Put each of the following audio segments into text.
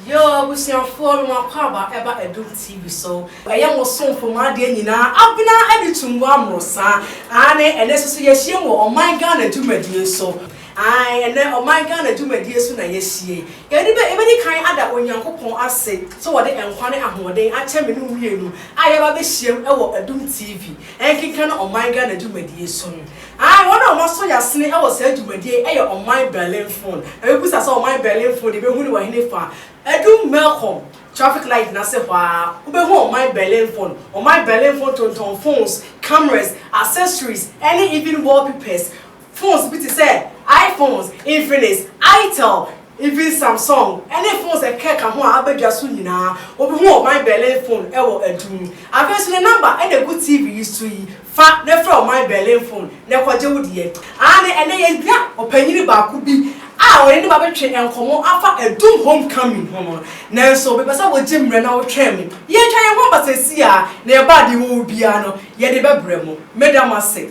Yo, we see on phone my kwaba eba Adum TV so. I am so for my dear nyina. Abina editum wa mosa. Ane eneso yehie wo on my Ghana dwumadie so. Ai ene on my Ghana dwumadie so na yehie. Yedi be ebedi kan ada onyankopon ase. So wo de enkwane ahoden ache me no wienu. Aye ba be hiem ewo Adum TV. Enkeka na on my Ghana dwumadie so. Ai wona o so yasene ewo sa dwumadie eye on my Berlin phone. Ebusa so on my Berlin phone de be hu ni wa hene fa. Adum Melcom traffic light na se hwa ube hu on my Berlin phone tonton phones, cameras, accessories, any even wallpapers, phones bit say iPhones, Infinix, Itel, even Samsung, any phones that care kan ho abadwa so nyina ube hu on my Berlin phone ewo Adum averse the number and a good TV is to fa na from my Berlin phone na kwaje wudie ane ye bia opanyini ba ku bi we need to be enkomo afa Adum homecoming hono na so be pesa wo gimre na wo twem ye twan ho basasi a na e ba de wo bia no ye de bebre mo medam ase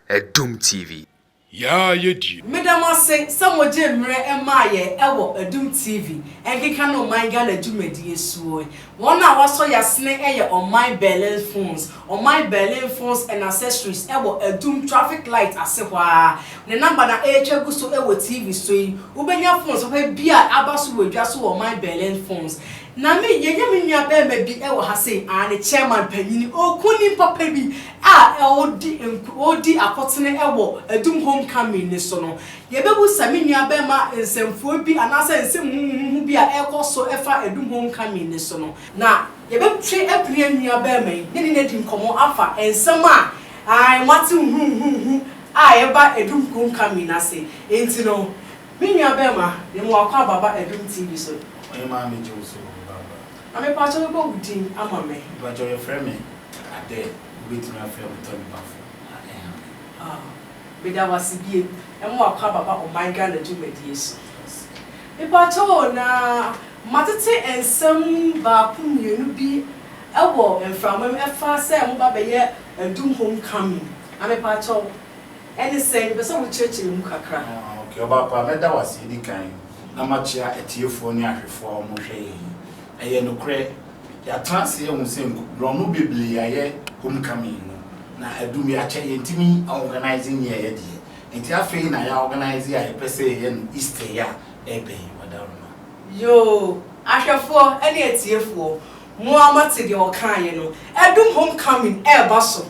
Adum TV ya yedi medam ase some wo gimre e ma ye ewo Adum TV enkeka no man Ghana dwumadi esuo won a waso yasene eye on my Berlin phones and accessories ewo Adum traffic light ase hwa ne number na ehwe gu so ewo TV so yi ubenya phones ho bia abaso wadwa so on my Berlin phones na me yenye me nua be ma bi ewo ha sei ne chairman panyini okuni papa bi odi akotene ewo Adum homecoming ne so no ye bebu sami nua be ma nsemfuo bi anase nsem bi a ekoso efa Adum homecoming ne so no na ye be twe apria nua be ma ni ne di nkomo afa ensem a ai mate hu ye ba Adum homecoming na se enti no me nua be ma ye mo akwa baba Adum TV so oye ma me je so baba ame pa cho go wudin ama me ba jo your friend me ade wait na friend to me bafo be da wasibie emo akwa baba o my Ghana dwumadie so me pa cho na matete ensem ba kumienu bi ewo enframam efa se mo ba be ye Adum homecoming ame pa cho any say be so wo church mu kakra okay oba pa me da wasi di kan na ma chia etiefo ni ahwefo mo hwe eye no kre ya transe ehun se no bibli aye homecoming na Adum ya che yentimi organizing ye ye die enti afei na ya organize ya pese ye no Easter ya ebe wadaruma yo ahwefo ene etiefo mo amate de okan ye no Adum homecoming eba so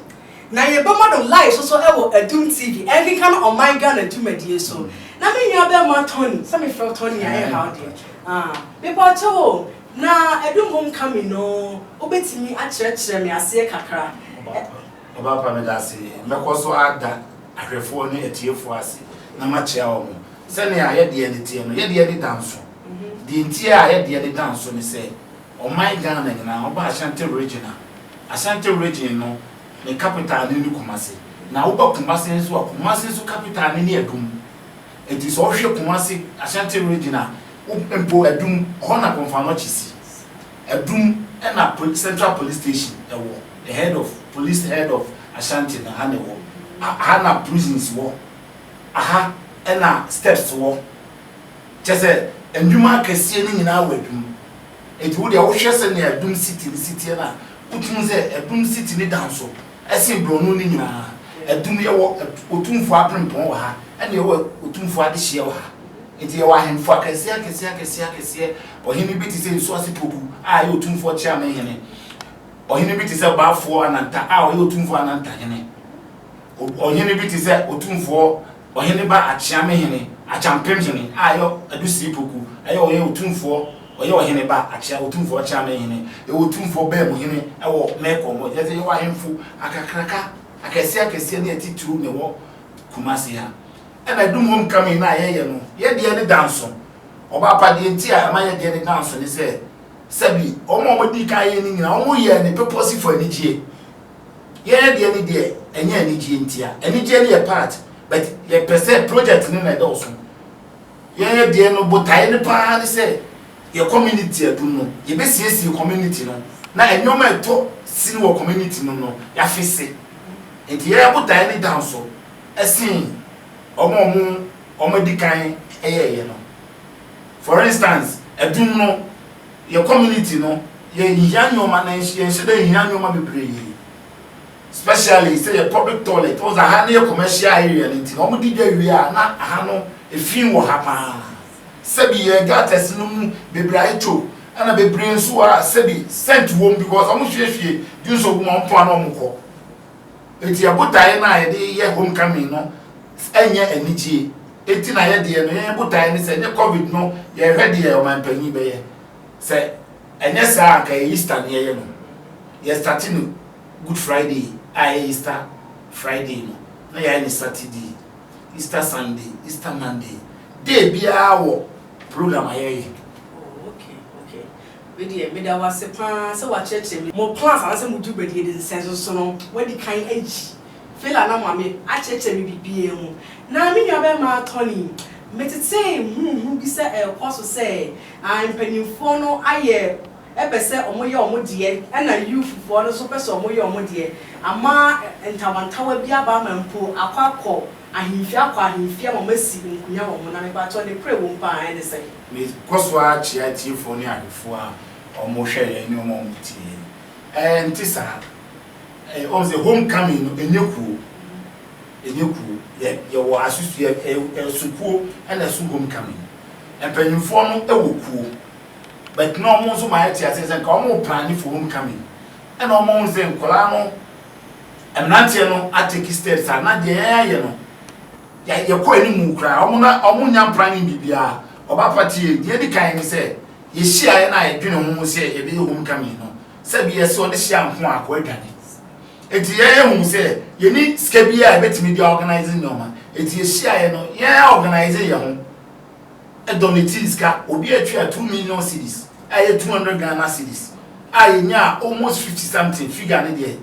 na ye be model live so ewo Adum TV every kind on my Ghana dwumadie so na me nua be ma Tony some me feel Tony ya how dey people cho na Adum homecoming no obetimi akyerekere me ase kakra oba pa me da se mekoso ada ahwefo ne etiefo ase na ma chia o mo se ne aye de ne tie no ye de danso di ntie aye de danso ne se o my Ghana na oba Ashanti region no the capital ni Kumasi na uba Kumasi so capital ni Adum it is all hwe Kumasi Ashanti region a empo Adum hona confirm chisi Adum na central police station the head of Ashanti na hanewo hana prisons wo aha na steps wo chese enduma kese ni nyina wadum eti wo de wo hwe se na Adum city na utum se Adum city ni danso esi bronu ni nyina Adum ye wo otumfo aprempon wo ha ene ye wo otumfo ade hye wo ha enti ye wa hemfo akese ohini bi ti se so asipoku a ye otumfo chia ma hene ohini bi ti se baafo ananta a ye otumfo ananta hene ohini bi ti se otumfo ohini ba achia ma hene achampem hene a ye adusipoku a ye otumfo oye ohene ba achia otumfo achia ma hene e otumfo ba mu hene e wo meko mo je ye wa hemfo akakraka akese ne atitu ne wo Kumasi ha and Adum homecoming na ye no ye de ne danso oba pa de nti a ma ye de ne danso ne se sabi omo di kan ye ni nyina omo ye ne purpose for anigye ye de ne de enye anigye nti a anigye ne ye part but ye pese project ne na do so ye de no botae ne pa ne se ye community Adum no ye be siesi community no na enyoma eto sini wo community no ya fese enti ye botae ne danso esin omo di kan eye no for instance Adum no your community no ye nyanyoma na ye nyanyoma bebre especially say your public toilet was a hane commercial area nti no mo di dwa wi a na aha no efin wo ha pa sebi ye gates no mu bebre acho ana bebre nso a sebi sent wom because omo hwehwe di so bu mo mpo na omo ko enti abotae na ye de ye homecoming no enye anigye enti na ye de no ye abotae ni se ne covid no ye hwede ye o man panyi be ye se enye sa ka Easter ne ye no ye starting Good Friday Easter Friday no na ye ni Saturday Easter Sunday Easter Monday day bia wo program aye. Okay we dey me da wase pa se wa cheche me mo plans an se mo du bedi de sense so no we di kan agi fela na mame a cheche me bibie hu na me nwa be ma Tony metete bi se e koso se an panimfo no aye ebese omoye omodie na youth for no so pese omoye omodie ama ntawantawa bi aba mampo akwakọ ahimfia mamasi nkunya wo na me ba to de pray wo mpa an de say me koso a chia tifo ni adefo a omo hwe ni omo mutie ntisa on the homecoming no enyeku ye wo asusu sukuo na su homecoming empanimfo no ewokuo but no mo so my tia say ka omo plan for homecoming and omo nze nkola no emnantie no ateki steps na de ye no ye ko ani mu kra omo nya plan bibia oba party ye di kan ni say ye hia ye na ye dwene ho say ye be homecoming no say bi ye so de hia ho akọ adwane eti ye hu say ye ni skabia e betimi dia organizing no ma eti ye hia ye no ye organize ye ho donatives ka obi atwa 2 million cedis aye 200 Ghana cedis aye nya almost 50 something figure ne there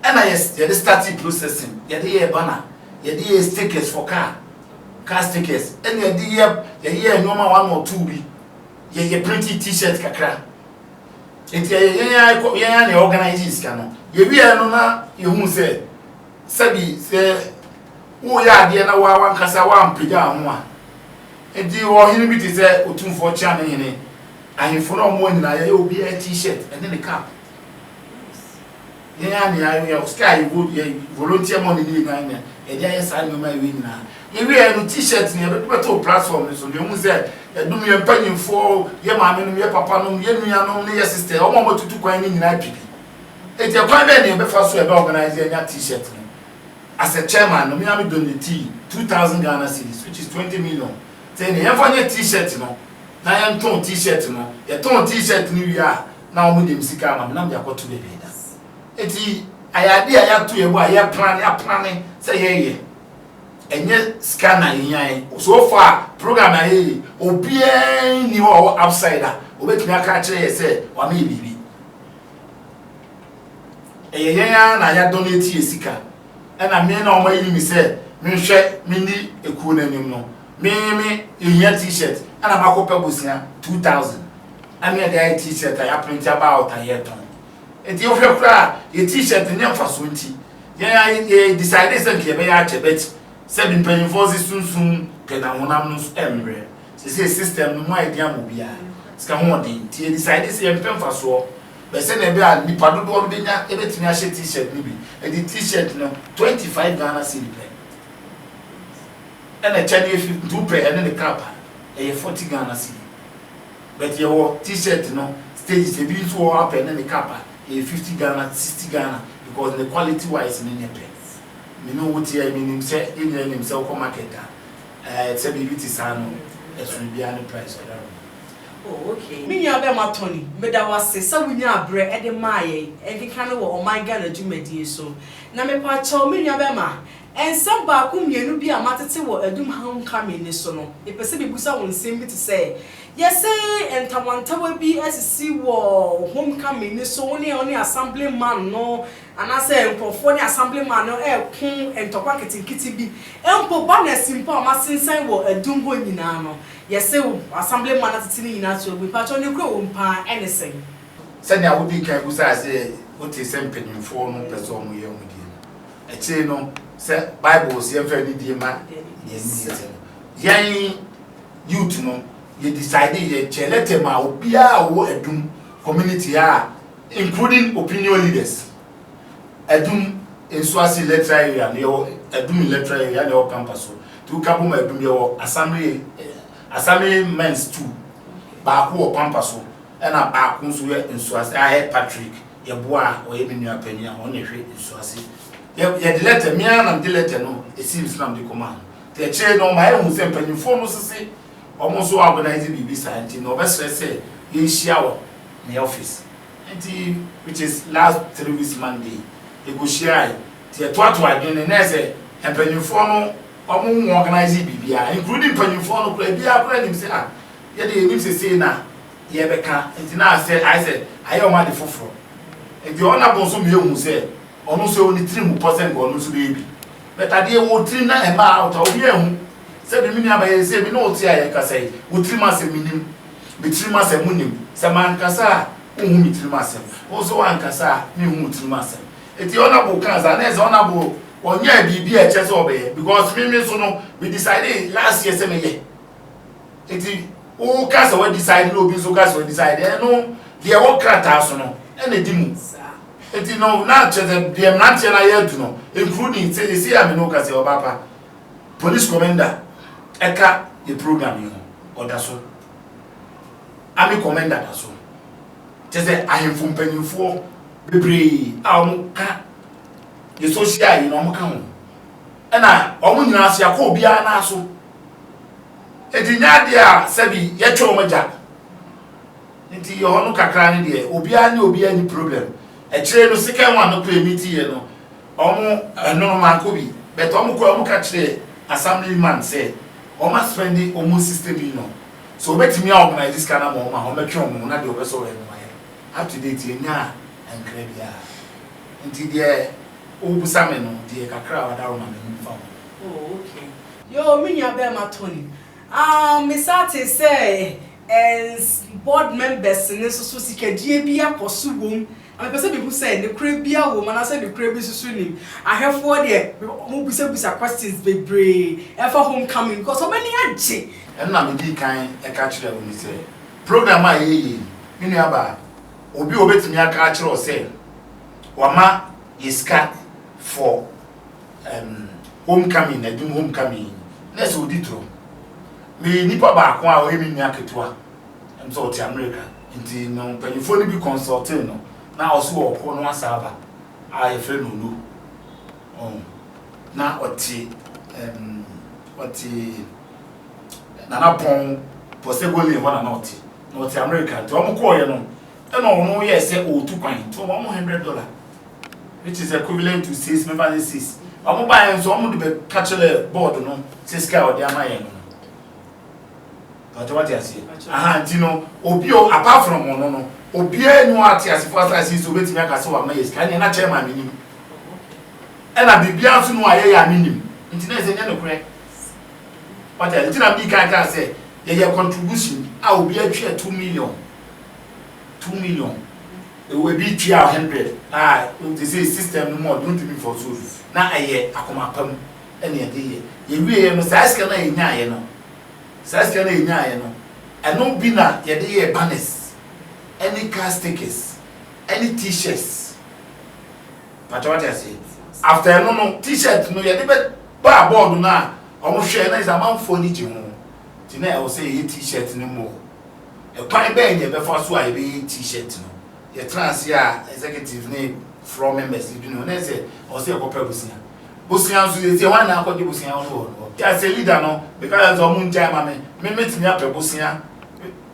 and yes the starting processing ye dey banner ye dey stickers for car stickers and ye dey normal 1 or 2 bi ye printed t-shirt kakra enti ye na organizers ka no ye wi no na ye hu say sabi say wo ya de na wa nkasa wa mpega ho a edi wo hini bi te say otumfo cha ne hini ahifo no mo nyina ye obi a t-shirt and the cap ye ya sky volunteer money ni nganya e dia yes anu ma we nyina ye wi no t-shirt ne be to platform so de mu say edum ye mpanyimfo ye maame no ye papa no ye nua no ne ye sister o mo tutu kwan ni nyina pipi eti kwan be ne be fa so e be organize nya t-shirt as a chairman no me am donate 2000 Ghana cedis which is 20 million. Say you have a t-shirt no. Na you ton t-shirt no. You ton t-shirt ni wi a na omo dem sika ma na me akoto be da. Eti ayade aya to ye bo aye plan say ye. Enye scanner yan. So far program aye obi ni wo outsider. Obetumi aka kire ye say wa me bibi. Eye na ya donate ye sika. E na me na omo yi mi say me hwe me ni ekuo nanim no. Me a t-shirt and I'm a couple busia 2000. I mean the t-shirt I print about a year ton. And the offer cry a t-shirt in your first winter. Yeah, I decided to be a bet 7 penny for the soon penanonamnus embre. She says system no idea mobia. Scamodi, T decided to say a pen for so. But send a bear, the padu or bina, a bit me a t-shirt maybe. And the t-shirt no 25 Ghana cedi. And a Chinese 2 pay and then the cap a 40 Ghana cedi. But your t-shirt no stage the beans were up and then the cap a 50 Ghana 60 Ghana because the quality wise in any place. You know what I mean himself in himself market it's a baby tisano as will be any price. Oh, okay. Me nya be ma Tony, me da wase so we nya abre e de maaye e keka no wo my Ghana dwumadie so. Na me pa chaw me nya be ma ensem ba ku mienu bi amatete wo Adum homecoming ni so no. E pese bi busa won nsem bi te say. Yes say entamantawa bi asisi wo homecoming ni so oni assembly man no ana say nkofo ni assembly man no e kun entokwa kitinkiti bi. Empo ba na simpo amasensan wo Adum ho nyina no. Yes say assembly man atete ni nyina so bi pa cho ni kro wo mpa anything. Send ya wudi kan busa say what is empanyimfo no person mo ye omudi. E che no say Bible say fa ni die ma ye ni ye. Yan youth no you decide ye chelete ma obia wo Adum community including opinion leaders. Adum in Swasi electoral area, Adum electoral area, the campus. To couple my Adum your assembly men's too. Baku or Pampaso, and a Bakun's in Swasi. I had Patrick, your boy, or even your opinion on the in Swasi. You letter me and the letter no, it seems from the command. The chair no my own same penny for say, almost so organizing BB science, no best say, in shower in the office. Which is last 3 weeks Monday. You go share the twat again and say, and penny for no, organizing BB, including penny for no play, be a him say, yeah, they need to say now, yeah, Becca, and now I said, I am my for. If you honorable some who say, almost only 3% going to baby. But I dear would 3 and out of you. Said the minimum by say, we know, I can say, would 3 months a minimum, be 3 months a minimum, some man cassa, whom 3 months, also one cassa, me whom 3 months. It's the honorable cans and there's honorable, or near be a chess over because we decided last year, 7 years. It's all cats were decided, no business cats were decided, no, they are all crackers, no, and the demons. It's no, not just the Amnantian I heard to know, including say the see I'm no case or papa. Police commander, Eka, the program you or that's so. Army commander, that's so. Just say I am from Penny for Bibri, our the social, you know, come. And I, only ask Yakobia and also. It is not there, Sabi, yet your major. Into your own cacrani, dear, Obia, any problem. A train of second one no play meeting, no. No man could be, but almost catch assemblyman say, almost spending almost system, you know. So let me organize this kind of moment, or make your moon at the vessel in my up to date, and Crabia. Until the old salmon, the cacra, down on the phone. Oh, okay. Yo, me, ya bear my Tony. Miss Ate say, as board members in this society, GBA pursue. I person people say the crabia woman, I said the crab is swimming. I have 4 there, who be questions be brave, ever homecoming, because so many anti. And now me kind a catch them when you say program I ye, Miniaba, Obi obey me a catch or say, Wama is cat for homecoming, I do homecoming. Let's do it. Me nipa back one or him in Yakitwa, and so to America, until no, but you fully be consulting. No. Now also upon one server, I friend no. Oh, now what Nana Pong possibly one and not America. To Amuko, you know, and no, yes, say, oh, 2 points, $100, which is equivalent to 6 members. 6. I'm buying some of the catch a board, no, 6 cow, they are my. But what I say, you know, Obio, apart from no. Obia no ati as far as I see so betimi aka se wa mayes kan na chairman minim e na bibia so no aye ya minim nti na ze nya no kure but I think am di kan say ye contribution a obia twa 2 million e we bi twa 100 they say system no more don't be for so na aye akoma pam e na ye ye wie no sai ska na nya ye no eno bi na ye de ye banners any car stickers, any t-shirts. But what I say, after no t-shirt, no, you never buy a board now. Almost share is a man for Nijimu. Today I will say t-shirt no more. A pine bag, you before so I be t-shirt. No, your trans executive name from members, you know, they say, or say a couple Busia. Busian, so they say one now, what you Busian on. Just a leader, no, because of Moon Jam, me meet me up a Busian.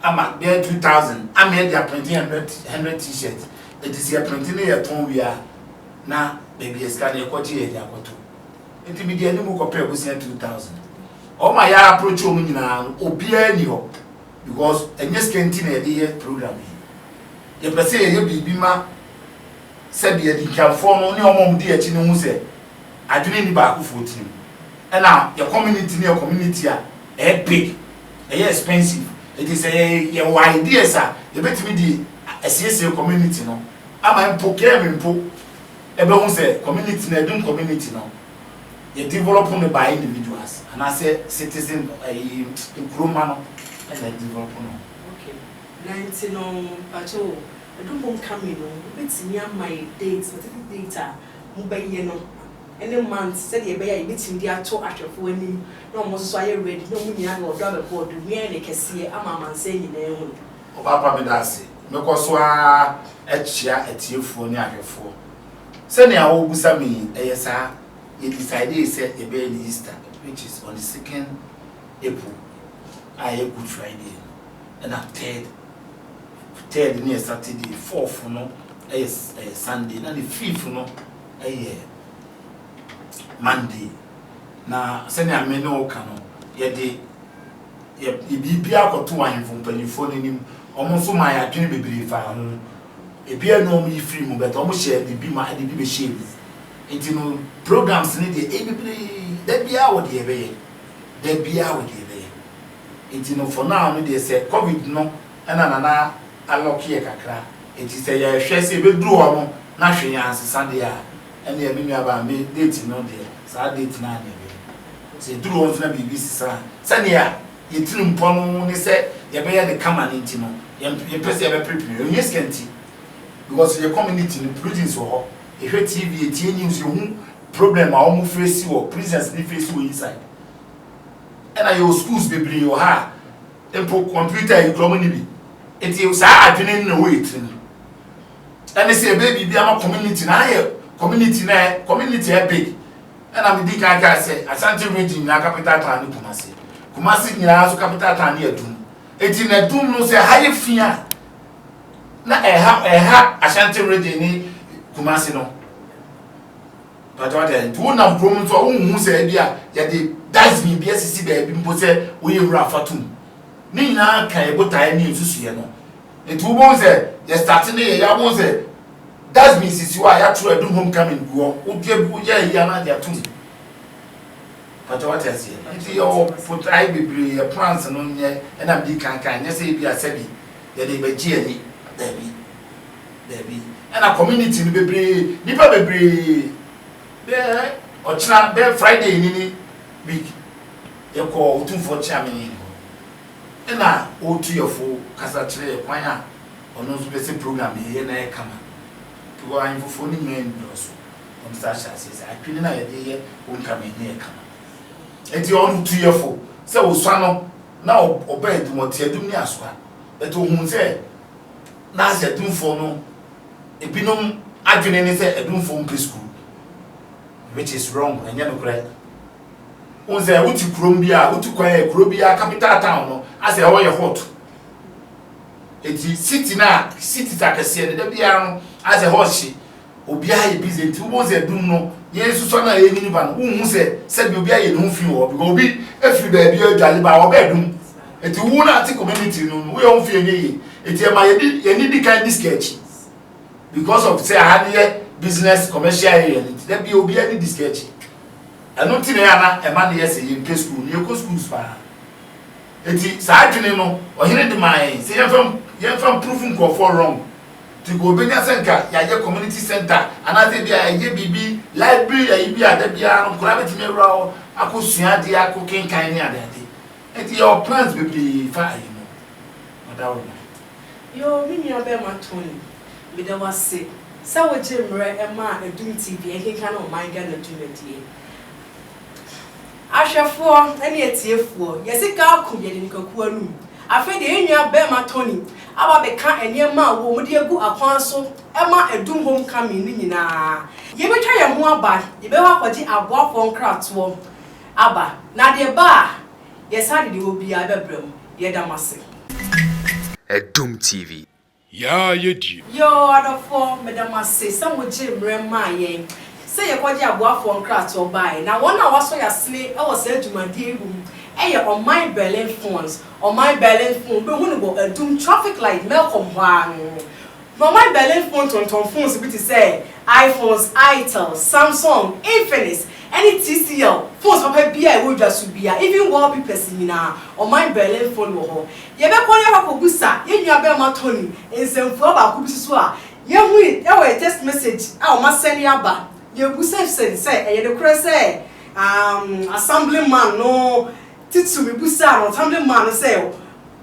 I'm at there 2,000. I'm here, they are printing 100 t-shirts. It is here printing a ton we are now, baby, a scan a quarter year. It will be the animal compare with 2,000. All my approach woman now, Obia New because a yes canteen a day program. You per se, you be Bima said the can form only your mom dear Chino who said, I do need back for him. And now your community near community are big, expensive. It is a idea, sir. You bet me the CSA community, no. I'm proclaiming everyone say community, Adum community, no. You develop by individuals, and I say citizen in Krumano, and develop. Okay. 19 on Pacho. I don't want coming on. It's near my dates, specific data. Mobile, any month said you bear meeting the two after for him. No more so I read no money or double board. We ain't can see a man saying their own. Oh, Papa, me that's it. Because a chair at you for near your four. Send your old Busami, ASR. You decided set a baby Easter, which is on the 2nd April. I a Good Friday. And a third near Saturday, 4th no, Sunday, and the 5th no, Monday. Now, send a meno cano, yet the be out to one from Pennyphone him, almost my attorney be found. A beer no me free, but almost share the be my baby shame. Into no programs need the ABP, that be our dear bay, that be our dear bay. Into no for now, they say COVID no, and another. I lock here, Kakra. It is a share be drew on National answer Sunday, and the meaning about me dating no dear, so date 9. Say, drew on the BBC, Sanya, you trim pon, he said, you bear the common intimo, you press your prepare, yes, Kenty, because your community in prison so if your TV, a news, your problem, I almost face you or prisons, they face you inside. And I your schools be bring your heart, then put computer in community. It is happening in the way. And they say, baby, be a community now. Community are big. And I'm the guy say, Asante region, na capital town, Kumasi. Kumasi, ni also capital town near Adum. It in Adum no say high fear. Na Asante region ni Kumasi no. But what then? To one of Roman for whom say, yeah, the does me be a CC baby, say, we Rafatum. Ni na kan ebo tai ni nsusu ye no etu bo say you starting dey ya bo say that means is you are ya true Adum homecoming go uje ya na dia tum but what else here it your put I bebre your plans no nye na bi kan nye say bi asabi ye dey be gi ani debi na community ni bebre nipa bebre be ochina be Friday ni week ye ko otumfo chairman na o to your full kasa kire kwan a ono so be program ye na e kama to go an fufu ni men so on start says I pin na ye dey o kama ni e kama enti on to your full say o so no na oba edumoti Adum ni aso a but o hun say na se Adumfo no ebinom adwene ni say Adumfo preschool which is wrong enya no correct unze uti Colombia uti kwa Colombia capital town no ase how you hot eti city na city takase de bia no ase hoshi obi aye busy enti unze Adum no yesu so na ye ni ba no unhu se bi obi aye no fi wo because obi afi ba bia adwale ba wo ba Adum eti wu na ati community no we on fi enye eti e ma ye ni di kind sketch because of say I had business commercial area de bia obi ani di sketch eno ti na ya na e ma na yesi ye nke school ni eko schools pa eti sa adwene no ohene de man se ye fam proof nko for wrong to go benya senka ya ye community center anaze bia ye bibi library ya ibi ada bia no kura betime wura akosua de akokenkan ni ada de eti your plans be be fa you know odawo yo minya be ma Tony me da wase sa wo jemre e ma Adum TV e kenkan no man ga na tumedie ahwefo ene etiefo yesika akum ye de nkaku anum afa de enua be ma Tony aba be ka enema wo mu de egu akwan so e ma Adum homecoming ni nyina ye betwa ye ho aba ye be ha kwaji aboafo nkrato aba na de ba ye sa de obi a bebrem ye damase Adum TV. Ya yedi. Yo adofo medamase sa wo jemre ma yen say ye kwaji aboafo nkrato bai na wona waso yasene e wo se adwumade egum e ye on my Berlin phones on my Berlin phone be hunu bo Adum traffic light melcom hwan no my Berlin phone ton phones bi ti say iPhones, Itel, Samsung, Infinix, any TCL phones papa bia e wo dwaso bia even wallpapers nyina on my Berlin phone wo ho ye be kwon ye hakobusa ye nua be ma Tony ensemfu aba ko bi so a ye hu e we text message a o ma send ya ba ye busa say e de kure say assemblyman no titu mi busa no assemblyman no say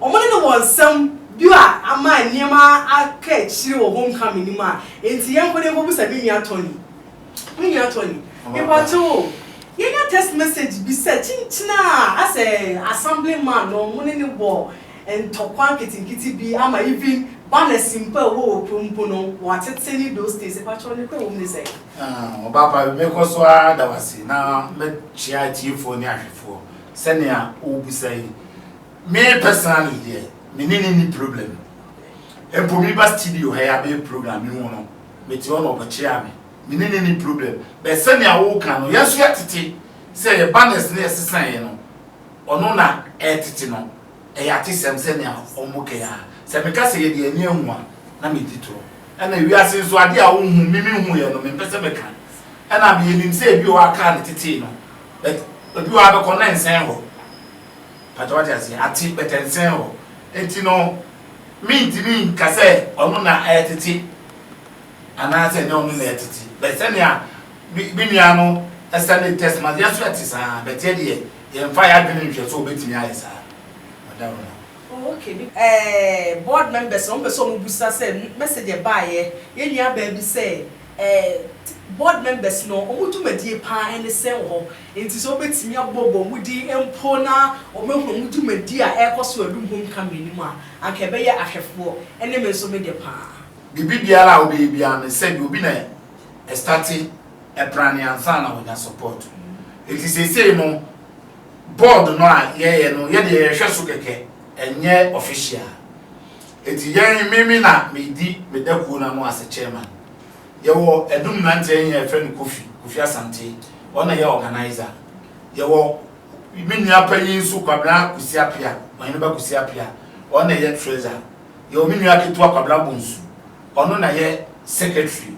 Omoni no won sam biwa ama niema aka chiri wo homecoming ni ma enti yenko ne bobu sabi mi atoni ipato yenya text message bi se chinchina as a assemblyman no omoni ni bo entokwan kitinkiti bi ama even bana simple wo opumpo no watete ni those days ipato ne kwa omni say Papa me ko so ada wase na me chia tifo ni ahwefo senia obu say me personally there me ni problem empo mi ba studio ha ya be program mi ho no me ti ono chia me ni problem be senia wo kan no yeso yatete say ye banners na yesesan ye no ono na etete no e ya te sem senia omuke ya se me ka se ye de ani anwa na me titoro ana wi ase so ade a wo hu mimi hu ye no me pese me kan ana me nim se bi wa ka ne tete no bi wa be ko na nsen ho patawati ase ati betensen ho enti no mi ntimi ka se ono na etete ana se ne ono na etete be se ne a bi nia no esane test ma yeso atisa be te de ye mfa ya dwene nhwe so obetimi ayesa madam. Okay. Board members on person busa say message e baaye ye nua ba bi say board members no omutu medie pa ene se ho enti so betimi abobo mudi empo na omehu omutu medie a ekoso adum homecoming ni mu a anka be ye ahwefo ene me so medie pa bibi biara obi bia me say obi na starting e plan ansa na wonya support enti say no board no a ye no ye de hwe so keke enye official eti yen mimi na medi medaku na mo as chairman ye wo Adum nante yen friend Kofi Asante ona ye organizer ye wo mini apanyin su kwabra kusiapia wan ba kusiapia ona ye treasurer ye wo mini aketu kwabra bonsu ono na ye secretary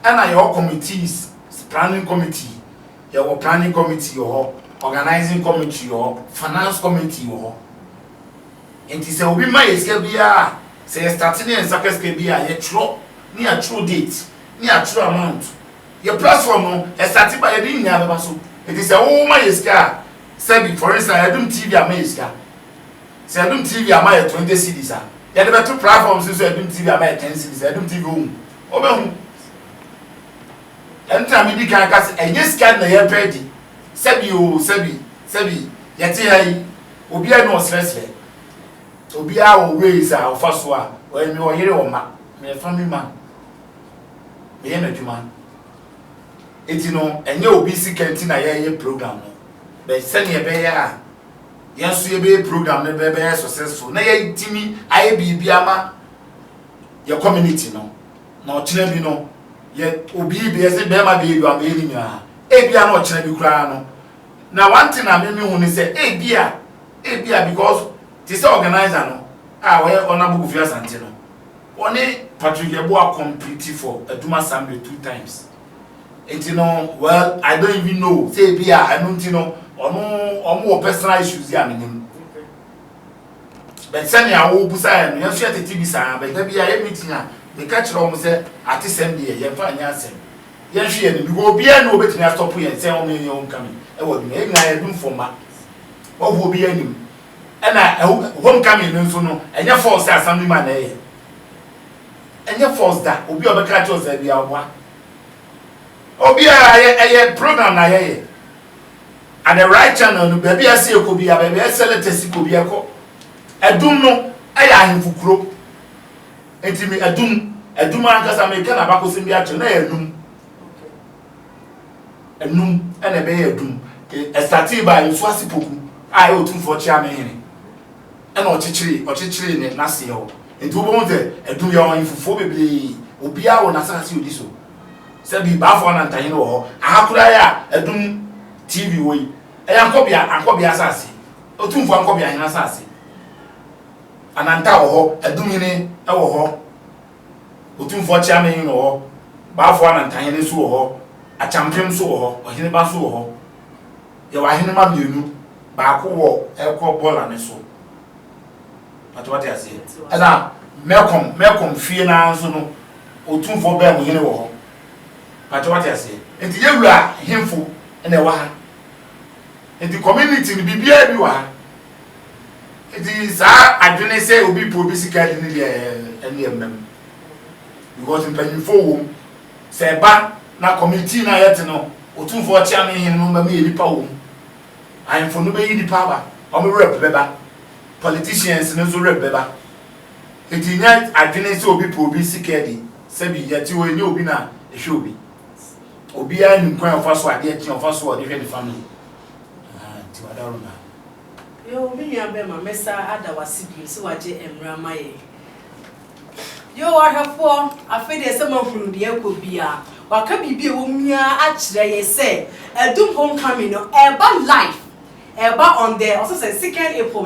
ana ye committees planning committee ye wo planning committee yo organizing committee yo finance committee yo enti se obi ma yeska bia se starting in sakeska bia ye tro ni a true date ni a true amount your platform no starting by ye nya baba so enti se wo ma yeska se for instance Adum TV ama yeska se Adum TV ama ye 20 cedis a ye de beto platforms so Adum TV ama ye 10 cedis Adum TV obehu entra mi di kan ka se enye ska na ye pedi sebi yeti hai obi a no stress obi a o ways a o faso a o emi o yire o ma me family man me ye meduma eti no enye obi sikenti na ye program no be se ne be ya yeso ye be program ne be successful na ye timi aye bi ama ye community no na o kire bi no ye obi be se be ma be am ye ni na e bia na o kire bi kura no na one thing na me hu ni say e bia because this organizer no we honorable Kofi Asante no one Patrick Yeboah complete for Adum assembly 2 times enti no well I don't even know say bia I don't know omo personal issues ya menim but send ya wo busa no yeso yetiti bisa but da bia e meeting a me ka kire omo say ati sem de ye fa anya asem ye hwe ye no bia no obetimi stop ye say omo ye on coming e wo me na ye dum for ma wo bia anim ena homecoming no so no enye force assembly man na ye enye force da obi obeka cho za bia oboa obi a program na ye at the right channel no baby ase ko bia baby select ko bia ko Adum no aya ahemfukuro enti me Adum ankasa me kana ba ko sim bia cho na enum ena be Adum start by so asipoku ai otum for chairman ena ochichiri ne nase ho enti wo bon ze Adum ya wan fufuo beble obi a wo na sanse odi so se bi ba fo na ntanye no ho akura ya Adum TV wo yi ankobia asase otum fo ankobia hin asase ananta wo ho Adum ni e wo ho otum fo chairman no ho ba fo na ntanye ne so wo ho achampem so wo ho ohine ba so wo ho ye wa hene ma bienu ba ko wo ekọ bola ne so patwati ase ala mekom fie na nso no otumfo ba mu hene wo ho patwati ase enti yewura hemfo ene wa ha enti community ni bibia bi wa It is I didn't say obi probisi card in the NDM. Because in Pennyfo, say ba na committee na yet no, or 2 for chairman in Mummy Nipa. I am for no baby the power. I'm a rep beba. Politicians no rep beba. It is not I didn't say obi probisi card. Sebi yet you will know be na it should be. Obi a in crown first one, yet your first one, the family. To Adum. Yo, me and Bema, Messa Adawasibi, so I am Ramaye. Yo, I have 4. I feel there's some of the Ekobia. Or can be a woman actually say, a doom homecoming, about life, about on there, also say 2nd April,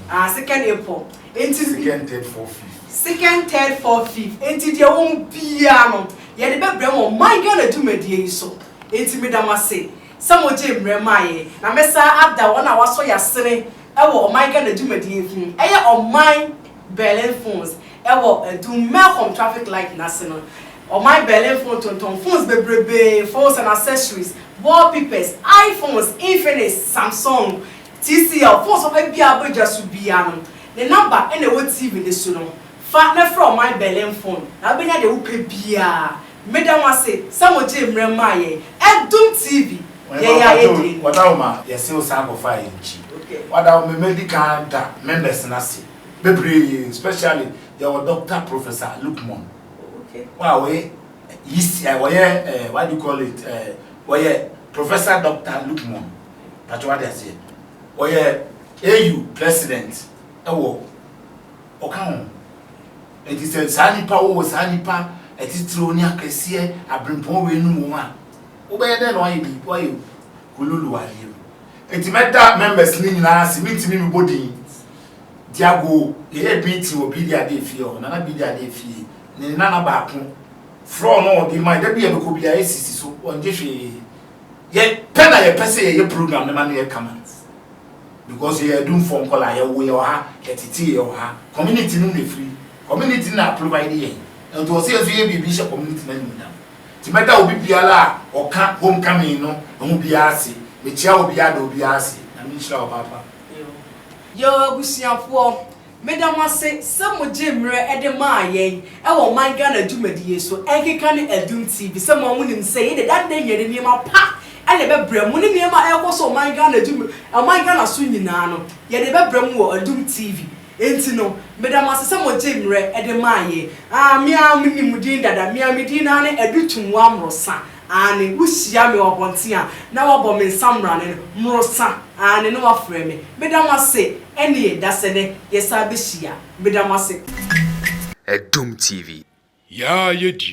2nd April, into 2nd, 3rd, 4th, 5th. 2nd, 3rd, 4th, 5th, into their own piano. Yet the baby, my gonna do me so. Into Madame say. Some of them remain. Now, Messa Ada, one hour so yesterday. Oh, my God, do me the air on my Berlin phones. Do Malcolm traffic light national. Or my Berlin phone to phones, baby, phones and accessories, wallpapers, iPhones, Infinite, Samsung, TCL, phones of a just to be the number and the word TV the soon. Fatner from my Berlin phone. I've been at the Upia. Madam say, some of them remain. Adum TV. What I yes, still sample fire. What I medical members and I see. Baby, especially your doctor, Professor Lukman. Okay. Wow, yes, what do you call it? Professor Dr. Lukman. That's what I say. AU President. Oh, okay. It is a Sanipa, oh, Sanipa, it is Tronia Cassia, I bring poor woman. Obey then why you Kululu are you. It's meta members leaning us, meet me body. Diago, ye beat you, be their day feel, nana be their day fee, nana back. From all the mind, there be a could be a so on Jeffy. Yet, Penna, your person, your program, the money commands. Because you are doing phone call, I will or her, get it or her, community no free, community not providing. And to say, you be bishop community men. To matter will be Piala or can't homecoming, no, won't be assy. Michel will be ado be assy. I'm not sure, Papa. Yo, Busia for Madame say, some of Jim at the Maye, our my Ghana do me so, I can Adum TV. Someone wouldn't say that day you're near my pack. I never bring money near my elbow, so my Ghana do me, and my Ghana swinging nano. Yet never bring more Adum TV. Ain't no, Madame some of Jim at the Maye. Ah, me, I'm Mudin that me, I'm Medina and a bit to Wamrosa. And wish yammy or Bontia. Now about me some running, Morosa, and no afraid me. Madame say, any that's a yes, I be shia. Madame say, Adum TV. Yeah, you do.